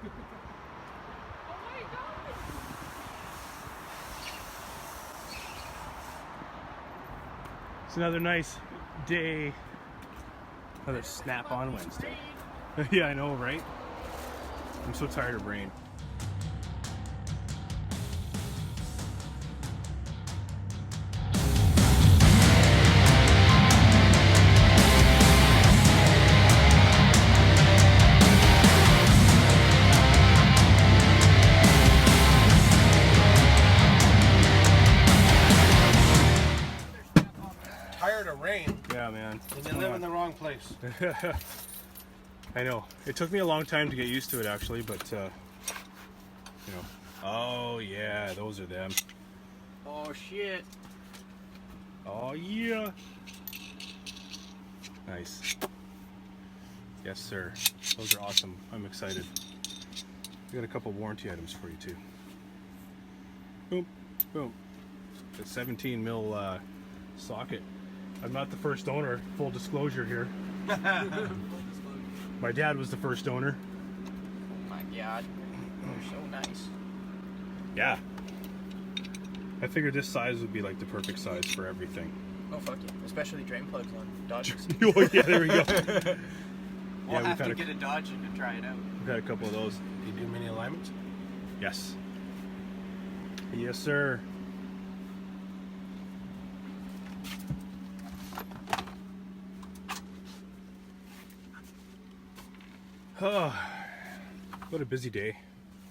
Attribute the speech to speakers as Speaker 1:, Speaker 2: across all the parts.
Speaker 1: my God!
Speaker 2: It's another nice day. Another snap-on Wednesday. Yeah, I know, right? I'm so tired of rain.
Speaker 3: Tired of rain.
Speaker 2: Yeah, man.
Speaker 3: You live in the wrong place.
Speaker 2: I know. It took me a long time to get used to it, actually, but you know. Oh yeah, those are them.
Speaker 1: Oh shit!
Speaker 2: Oh yeah. Nice. Yes, sir. Those are awesome. I'm excited. We got a couple warranty items for you too. Boom, boom. The 17 mil socket. I'm not the first owner. Full disclosure here. My dad was the first owner.
Speaker 1: Oh my God, they're so nice.
Speaker 2: Yeah. I figured this size would be like the perfect size for everything.
Speaker 1: Oh fuck yeah! Especially drain plugs on Dodges.
Speaker 2: Oh yeah, there we go.
Speaker 1: We'll have to get a Dodge in to try it out.
Speaker 2: We've had a couple of those.
Speaker 3: Do you do many alignments?
Speaker 2: Yes. Yes, sir. Oh, what a busy day.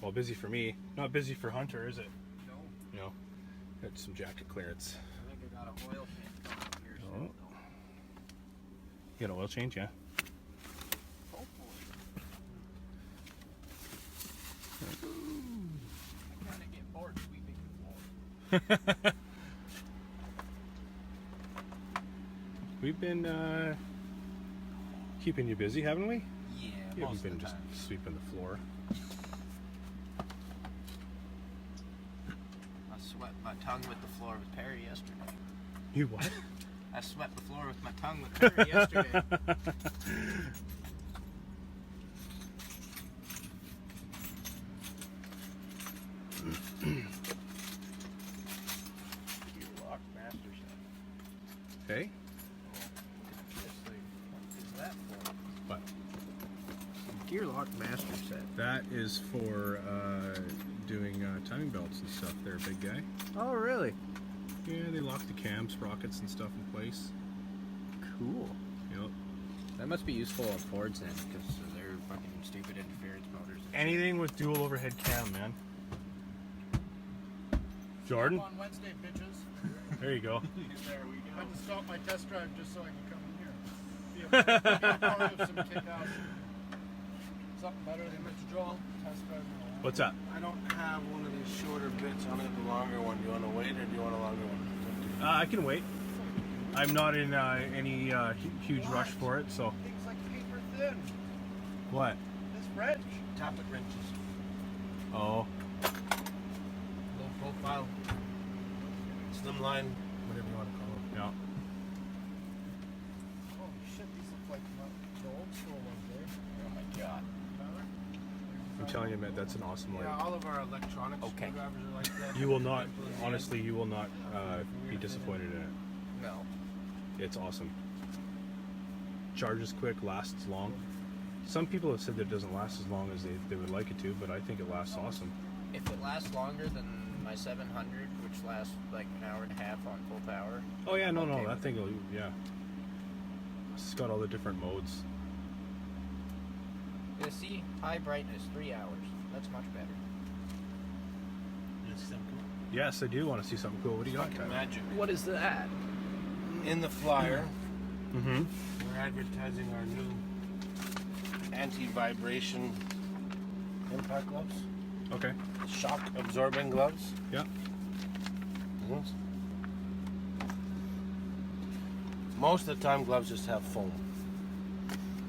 Speaker 2: Well, busy for me. Not busy for Hunter, is it?
Speaker 1: No.
Speaker 2: No. Got some jacket clearance.
Speaker 1: I think I got a oil change coming up here
Speaker 2: Oh.
Speaker 1: soon,
Speaker 2: You got an oil change, yeah?
Speaker 1: though. Hopefully. I kind of get bored sweeping the floor.
Speaker 2: We've been keeping you busy, haven't we?
Speaker 1: Yeah,
Speaker 2: You
Speaker 1: most
Speaker 2: haven't been
Speaker 1: of the
Speaker 2: just
Speaker 1: time.
Speaker 2: sweeping the floor.
Speaker 1: I swept my tongue with the floor with Perry yesterday.
Speaker 2: You what?
Speaker 1: I swept the floor with my tongue with Perry yesterday. Gear lock master set.
Speaker 2: Hey?
Speaker 1: This thing, what is that for?
Speaker 2: What?
Speaker 1: Gear lock master set.
Speaker 2: That is for doing timing belts and stuff there, big guy.
Speaker 1: Oh, really?
Speaker 2: Yeah, they lock the cam sprockets and stuff in place.
Speaker 1: Cool.
Speaker 2: Yep.
Speaker 1: That must be useful on Fords then, because they're fucking stupid interference motors.
Speaker 2: Anything with dual overhead cam, man. Jordan?
Speaker 4: On Wednesday, bitches.
Speaker 2: There you go.
Speaker 1: There we
Speaker 4: I had to stop my test drive just so I can come in here. Be a part of some kick-ass. Something better than Mr. Joel. Test drive.
Speaker 2: What's up?
Speaker 3: I don't have one of these shorter bits on it, the longer one. Do you want to wait or do you want a longer one?
Speaker 2: I can wait. I'm not in any huge rush for it, so.
Speaker 4: Things like paper thin.
Speaker 2: What?
Speaker 4: This wrench.
Speaker 3: Tappet wrenches.
Speaker 2: Oh.
Speaker 3: Low profile. Slim line. Whatever you want to call it.
Speaker 2: Yeah.
Speaker 4: Holy shit, these look like the old school ones, eh?
Speaker 1: Oh my god.
Speaker 2: I'm telling you, man, that's an awesome light.
Speaker 3: Yeah, all of our electronics
Speaker 1: Okay.
Speaker 3: screwdrivers are like that.
Speaker 2: You will not, honestly, you will not be disappointed in it.
Speaker 1: No.
Speaker 2: It's awesome. Charges quick, lasts long. Some people have said that it doesn't last as long as they would like it to, but I think it lasts awesome.
Speaker 1: If it lasts longer than my 700, which lasts like an hour and a half on full power.
Speaker 2: Oh yeah, no,
Speaker 1: Okay.
Speaker 2: that thing will, yeah. It's got all the different modes.
Speaker 1: Yeah, see, high brightness, 3 hours. That's much better.
Speaker 3: It's simple.
Speaker 2: Yes, I do want to see something cool. What do you got,
Speaker 3: Fucking
Speaker 2: Tyler?
Speaker 3: magic.
Speaker 1: What is that?
Speaker 3: In the flyer,
Speaker 2: Mm-hmm.
Speaker 3: we're advertising our new anti-vibration impact gloves.
Speaker 2: Okay.
Speaker 3: Shock absorbing gloves.
Speaker 2: Yeah.
Speaker 3: Yes. Most of the time, gloves just have foam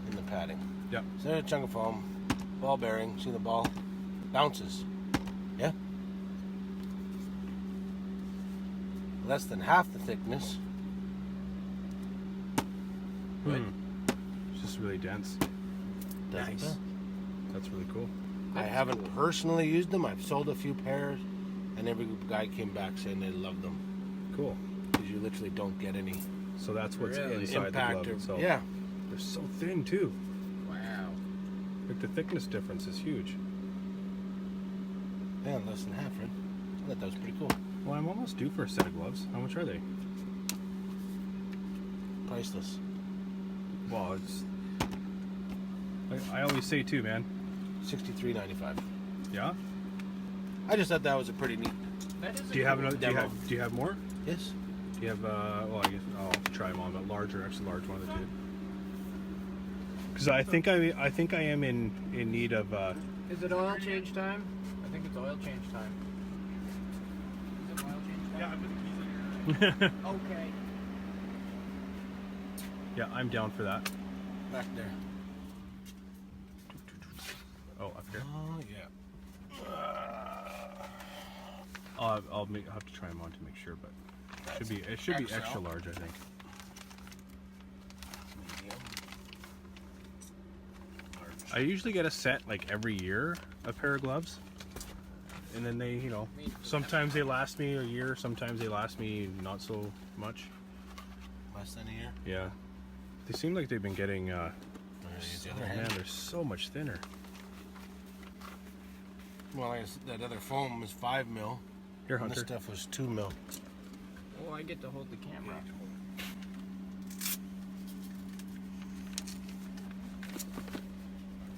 Speaker 3: in the padding.
Speaker 2: Yeah.
Speaker 3: So there's a chunk of foam, ball bearing, see the ball? Bounces. Yeah? Less than half the thickness. Right?
Speaker 2: It's just really dense.
Speaker 3: Doesn't
Speaker 2: Nice.
Speaker 3: it?
Speaker 2: That's really cool.
Speaker 3: I haven't personally used them. I've sold a few pairs, and every guy came back saying they loved them.
Speaker 2: Cool.
Speaker 3: Because you literally don't get any
Speaker 2: So that's what's
Speaker 1: Really?
Speaker 2: inside the
Speaker 3: impact.
Speaker 2: glove itself.
Speaker 3: Yeah.
Speaker 2: They're so thin too.
Speaker 1: Wow.
Speaker 2: Like the thickness difference is huge.
Speaker 3: Yeah, less than half, right? I thought that was pretty cool.
Speaker 2: Well, I'm almost due for a set of gloves. How much are they?
Speaker 3: Priceless.
Speaker 2: Well, it's. I always say too, man.
Speaker 3: $63.95.
Speaker 2: Yeah.
Speaker 3: I just thought that was a pretty neat.
Speaker 1: That is a
Speaker 2: Do you have
Speaker 1: cool
Speaker 2: another?
Speaker 3: demo.
Speaker 2: Do you have more?
Speaker 3: Yes.
Speaker 2: Do you have? Well, I guess I'll try them on, but larger, extra large, one of the two. Because I think I am in need of.
Speaker 1: Is it oil change time? I think it's oil change time. Is it oil change time? Okay.
Speaker 2: Yeah, I'm down for that.
Speaker 3: Back there.
Speaker 2: Oh, up here.
Speaker 3: Oh, yeah.
Speaker 2: I'll have to try them on to make sure, but it should be
Speaker 3: XL.
Speaker 2: extra large, I think.
Speaker 3: Medium.
Speaker 2: I usually get a set like every year, a pair of gloves, and then they, sometimes they last me a year, sometimes they last me not so much.
Speaker 3: Less than a year.
Speaker 2: Yeah, they seem like they've been getting.
Speaker 3: Use the other
Speaker 2: Man,
Speaker 3: hand.
Speaker 2: they're so much thinner.
Speaker 3: Well, I guess that other foam was 5 mil.
Speaker 2: Here,
Speaker 3: And this
Speaker 2: Hunter.
Speaker 3: stuff was 2 mil.
Speaker 1: Oh, I get to hold the camera.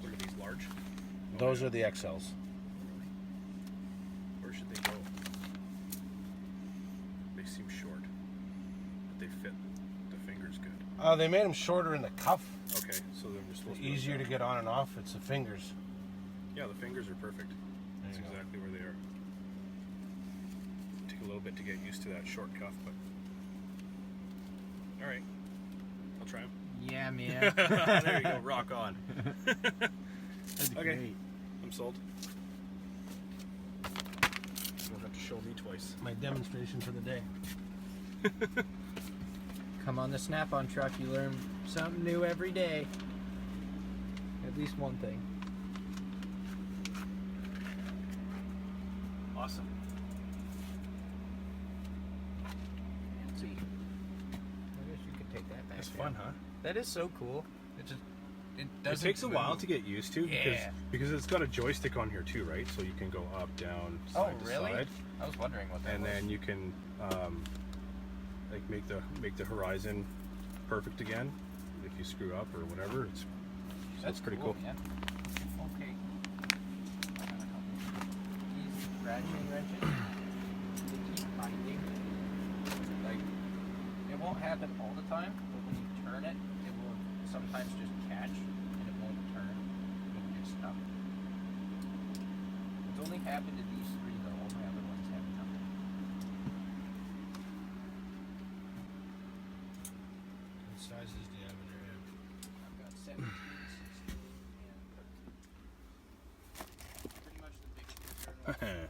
Speaker 2: What are these large?
Speaker 3: Those are the XLs.
Speaker 2: Where should they go? They seem short, but they fit the fingers good.
Speaker 3: They made them shorter in the cuff.
Speaker 2: Okay, so they're just supposed
Speaker 3: Easier to
Speaker 2: to.
Speaker 3: get on and off. It's the fingers.
Speaker 2: Yeah, the fingers are perfect. That's
Speaker 3: you go.
Speaker 2: exactly where they are. Take a little bit to get used to that short cuff, but all right, I'll try them.
Speaker 1: Yeah, man.
Speaker 2: There you go, rock on. Okay, I'm sold. You don't have to show me twice.
Speaker 3: My demonstration for the day.
Speaker 1: Come on the Snap-on truck, you learn something new every day. At least one thing.
Speaker 2: Awesome.
Speaker 1: Fancy. I guess you could take that back.
Speaker 2: That's
Speaker 1: there.
Speaker 2: fun, huh?
Speaker 1: That is so cool. It
Speaker 2: It
Speaker 1: doesn't
Speaker 2: takes a while
Speaker 1: move.
Speaker 2: to get used to because it's got a joystick on here too, right? So you can go up, down, side to
Speaker 1: really?
Speaker 2: side,
Speaker 1: I was wondering what that
Speaker 2: and
Speaker 1: was.
Speaker 2: then you can like make the horizon perfect again if you screw up or whatever. That's pretty cool.
Speaker 1: Man. Okay. I got a couple. These ratcheting wrenches, they keep binding. Like, it won't happen all the time, but when you turn it, it will sometimes just catch and it won't turn. It'll get stuck. It's only happened to these three though. All my other ones have nothing.
Speaker 3: What sizes do you have in your hand?
Speaker 1: I've got 17, 16, and 13. Pretty much the big screwdriver.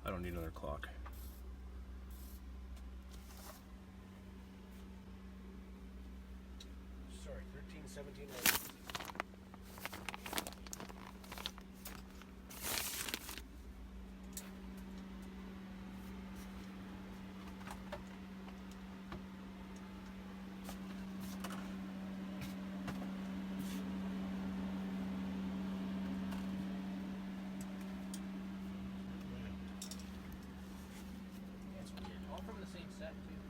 Speaker 2: I don't need another clock.
Speaker 3: Sorry, 13, 17,
Speaker 1: It's weird. All from the same set too.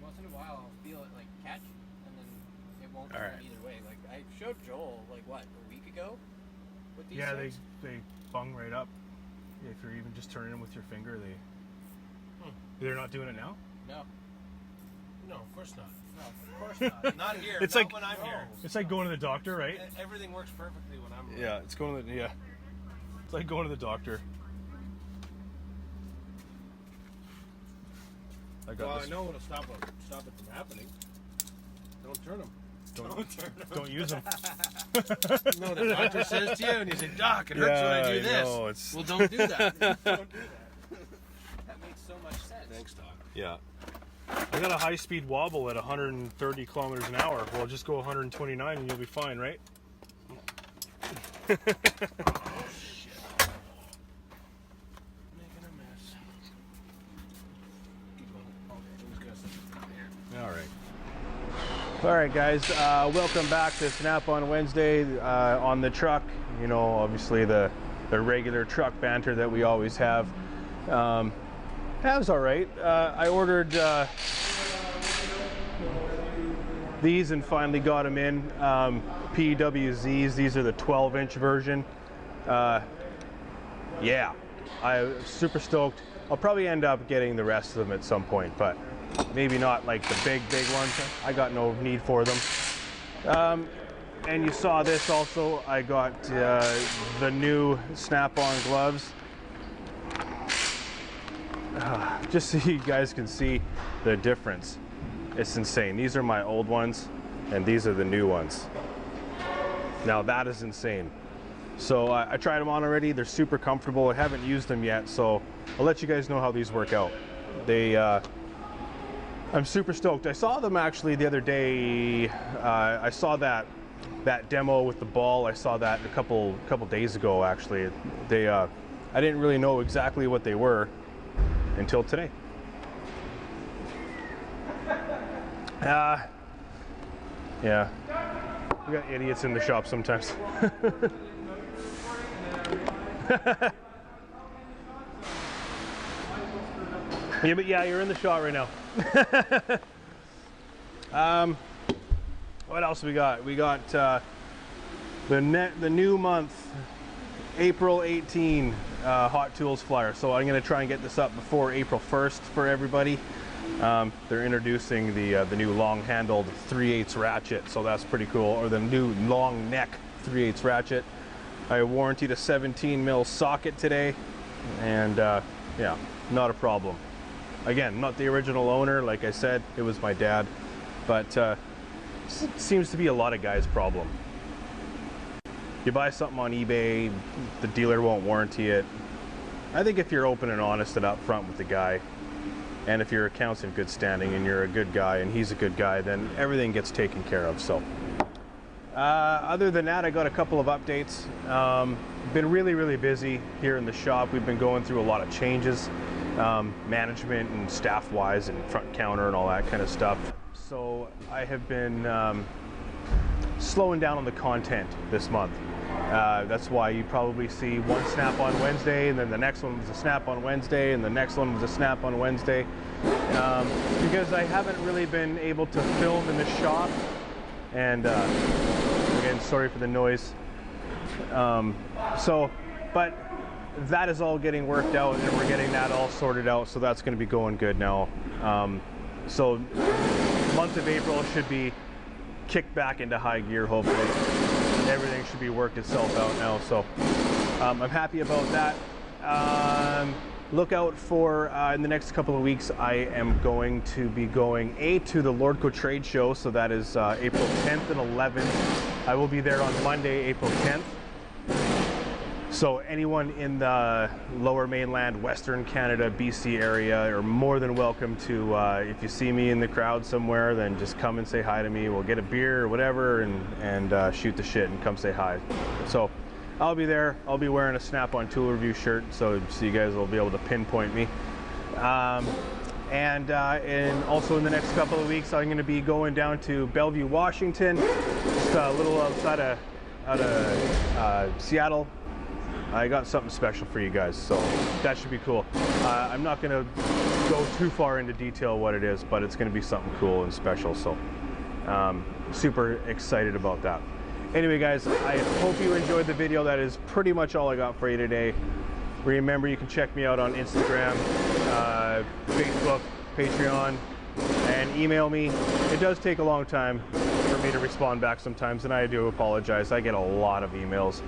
Speaker 1: Once in a while, I'll feel it like catch, and then it won't turn
Speaker 2: Alright.
Speaker 1: either way. Like I showed Joel, like what, a week ago, with these.
Speaker 2: Yeah,
Speaker 1: things?
Speaker 2: they bung right up. If you're even just turning them with your finger, they're not doing it now.
Speaker 1: No,
Speaker 3: No, of course not.
Speaker 1: no, of course not.
Speaker 3: Not here.
Speaker 2: It's
Speaker 3: not
Speaker 2: like-
Speaker 3: when I'm here.
Speaker 2: It's like going to the doctor, right?
Speaker 3: Everything works perfectly when I'm here.
Speaker 2: Yeah, it's going to the It's like going to the doctor. I got
Speaker 3: Well,
Speaker 2: this.
Speaker 3: I know what'll stop it from happening. Don't turn them.
Speaker 2: Don't use them.
Speaker 3: No, the doctor says to you, and you say, "Doc, it hurts when I do this."
Speaker 2: know, it's-
Speaker 3: Well, don't do that. Don't do that.
Speaker 1: That makes so much sense.
Speaker 3: Thanks, Doc.
Speaker 2: Yeah. I got a high-speed wobble at 130 kilometers an hour. Well, just go 129 and you'll be fine, right?
Speaker 3: Oh, shit. Making a mess. Keep going. Okay, I'm just gonna set it down here.
Speaker 2: All right. All right, guys. Welcome back to Snap on Wednesday on the truck. You know, obviously the regular truck banter that we always have. That was all right. I ordered these and finally got them in. PWZs. These are the 12-inch version. Yeah, I'm super stoked. I'll probably end up getting the rest of them at some point, but maybe not like the big ones. I got no need for them. And you saw this also. I got the new Snap-on gloves. Just so you guys can see the difference. It's insane. These are my old ones, and these are the new ones. Now that is insane. So I tried them on already. They're super comfortable. I haven't used them yet, so I'll let you guys know how these work out. I'm super stoked. I saw them actually the other day. I saw that demo with the ball. I saw that a couple days ago actually. I didn't really know exactly what they were until today. Yeah, we got idiots in the shop sometimes. Yeah, but yeah, you're in the shot right now. What else we got? We got the new month, April 18 Hot Tools flyer. So I'm going to try and get this up before April 1st for everybody. They're introducing the new long-handled 3/8 ratchet, so that's pretty cool. Or the new long neck 3/8 ratchet. I warranted a 17 mil socket today, and yeah, not a problem. Again, not the original owner, like I said, it was my dad, but it seems to be a lot of guys' problem. You buy something on eBay, the dealer won't warranty it. I think if you're open and honest and upfront with the guy, and if your account's in good standing and you're a good guy and he's a good guy, then everything gets taken care of. So other than that, I got a couple of updates. Been really busy here in the shop. We've been going through a lot of changes, management and staff wise and front counter and all that kind of stuff. So I have been slowing down on the content this month. That's why you probably see one Snap on Wednesday, and then the next one was a Snap on Wednesday, and the next one was a Snap on Wednesday, because I haven't really been able to film in the shop. And again, sorry for the noise. But that is all getting worked out, and we're getting that all sorted out, so that's going to be going good now. So month of April should be kicked back into high gear, hopefully. Everything should be worked itself out now, so I'm happy about that. Look out for in the next couple of weeks, I am going to be going to the Lordco Trade Show, so that is April 10th and 11th. I will be there on Monday, April 10th. So anyone in the Lower Mainland, Western Canada, BC area are more than welcome to, if you see me in the crowd somewhere, then just come and say hi to me. We'll get a beer or whatever and shoot the shit and come say hi. So I'll be there. I'll be wearing a Snap-on Tool Review shirt, so you guys will be able to pinpoint me. And also in the next couple of weeks, I'm going to be going down to Bellevue, Washington, just a little outside of Seattle. I got something special for you guys, so that should be cool. I'm not going to go too far into detail what it is, but it's going to be something cool and special, so super excited about that. Anyway, guys, I hope you enjoyed the video. That is pretty much all I got for you today. Remember, you can check me out on Instagram, Facebook, Patreon, and email me. It does take a long time for me to respond back sometimes, and I do apologize. I get a lot of emails.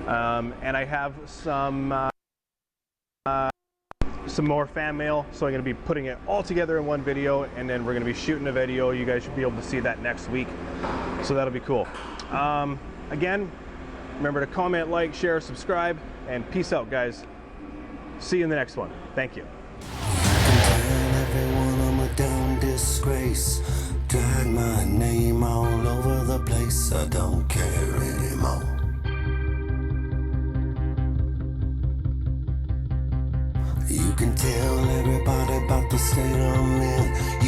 Speaker 2: And I have some more fan mail, so I'm going to be putting it all together in one video, and then we're going to be shooting a video. You guys should be able to see that next week, so that'll be cool. Again, remember to comment, like, share, subscribe, and peace out, guys. See you in the next one. Thank you.
Speaker 5: disgrace. Drag my name all over the place. I don't care anymore. You can tell everybody about the state I'm in.